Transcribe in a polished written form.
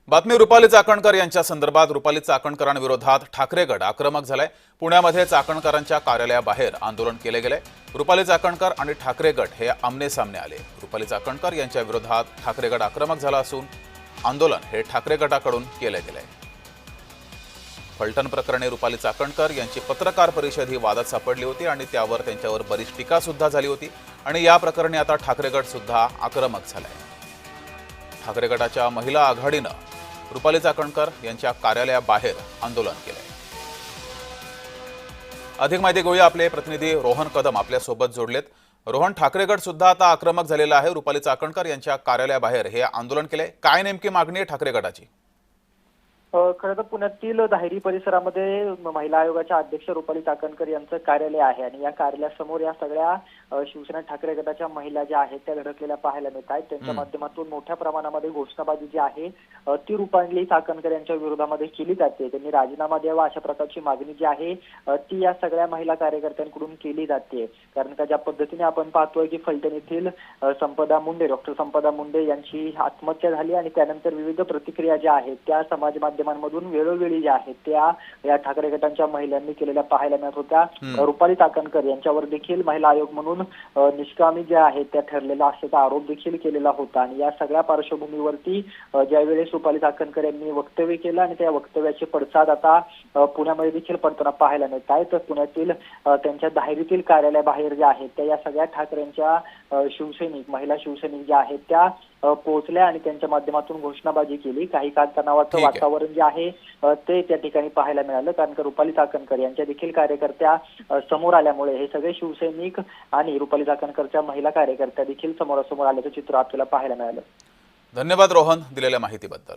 बातमी रुपाली चाकणकर यांच्या संदर्भात रुपाली चाकणकरांविरोधात ठाकरे गट आक्रमक झालाय। पुण्यामध्ये चाकणकरांच्या कार्यालयाबाहेर आंदोलन केले गेले। रुपाली चाकणकर आणि ठाकरे गट हे आमने सामने आले। रुपाली चाकणकर यांच्या विरोधात ठाकरे गट आक्रमक झाला असून आंदोलन हे ठाकरे गटाकडून केले गेले। फलटण प्रकरणी रुपाली चाकणकर यांची पत्रकार परिषद ही वादात सापडली होती आणि त्यावर त्यांच्यावर बरीच टीका सुद्धा झाली होती आणि या प्रकरणी आता ठाकरे गट सुद्धा आक्रमक झालाय। ठाकरे गटाच्या महिला आघाडीनं रुपाली चाकणकर यांच्या कार्यालयाबाहेर आंदोलन केले। अधिक माहिती घेऊया, आपले प्रतिनिधी रोहन कदम आपल्या सोबत जोडलेत। रोहन, ठाकरे गट सुद्धा आता आक्रमक झालेला आहे। रुपाली चाकणकर यांच्या कार्यालयाबाहेर हे आंदोलन केले, काय नेमकी मागणी आहे ठाकरे गटाची? खरं तर पुण्यातील दाहेरी परिसरामध्ये महिला आयोगाच्या अध्यक्ष रुपाली चाकणकर यांचं कार्यालय आहे आणि या कार्यालयासमोर या सगळ्या शिवसेना ठाकरे गटाच्या महिला ज्या आहेत त्या धडकलेल्या पाहायला मिळत आहेत। त्यांच्या माध्यमातून मोठ्या प्रमाणामध्ये घोषणाबाजी जी आहे ती रुपाली चाकणकर यांच्या विरोधामध्ये केली जाते। त्यांनी राजीनामा द्यावा अशा प्रकारची मागणी जी आहे ती या सगळ्या महिला कार्यकर्त्यांकडून केली जाते। कारण का ज्या पद्धतीने आपण पाहतोय की फलटण येथील डॉक्टर संपदा मुंडे यांची आत्महत्या झाली आणि त्यानंतर विविध प्रतिक्रिया ज्या आहेत त्या समाज माध्यमांमधून वेळोवेळी ज्या आहेत त्या या ठाकरे गटांच्या महिलांनी केलेल्या पाहायला मिळत होत्या। रुपाली चाकणकर यांच्यावर देखील महिला आयोग म्हणून निष्कामी ज्या आहेत त्या ठरलेला असल्याचा आरोप देखील केलेला होता आणि या सगळ्या पार्श्वभूमीवरती ज्यावेळेस रुपाली चाकणकर यांनी वक्तव्य केलं आणि त्या वक्तव्याचे पडसाद आता पुण्यामध्ये देखील पडताना पाहायला मिळत आहे। तर पुण्यातील त्यांच्या दाहेरीतील कार्यालयाबाहेर ज्या आहेत त्या या सगळ्या ठाकरेंच्या महिला शिवसैनिक ज्या आहेत त्या पोहोचल्या आणि त्यांच्या माध्यमातून घोषणाबाजी केली। काही काळ तणावाचं वातावरण जे आहे ते त्या ठिकाणी पाहायला मिळालं, कारण का रुपाली चाकणकर यांच्या देखील कार्यकर्त्या समोर आल्यामुळे हे सगळे शिवसैनिक आणि रुपाली चाकणकरच्या महिला कार्यकर्त्या देखील समोरासमोर आल्याचं चित्र आपल्याला पाहायला मिळालं। धन्यवाद रोहन दिलेल्या माहितीबद्दल।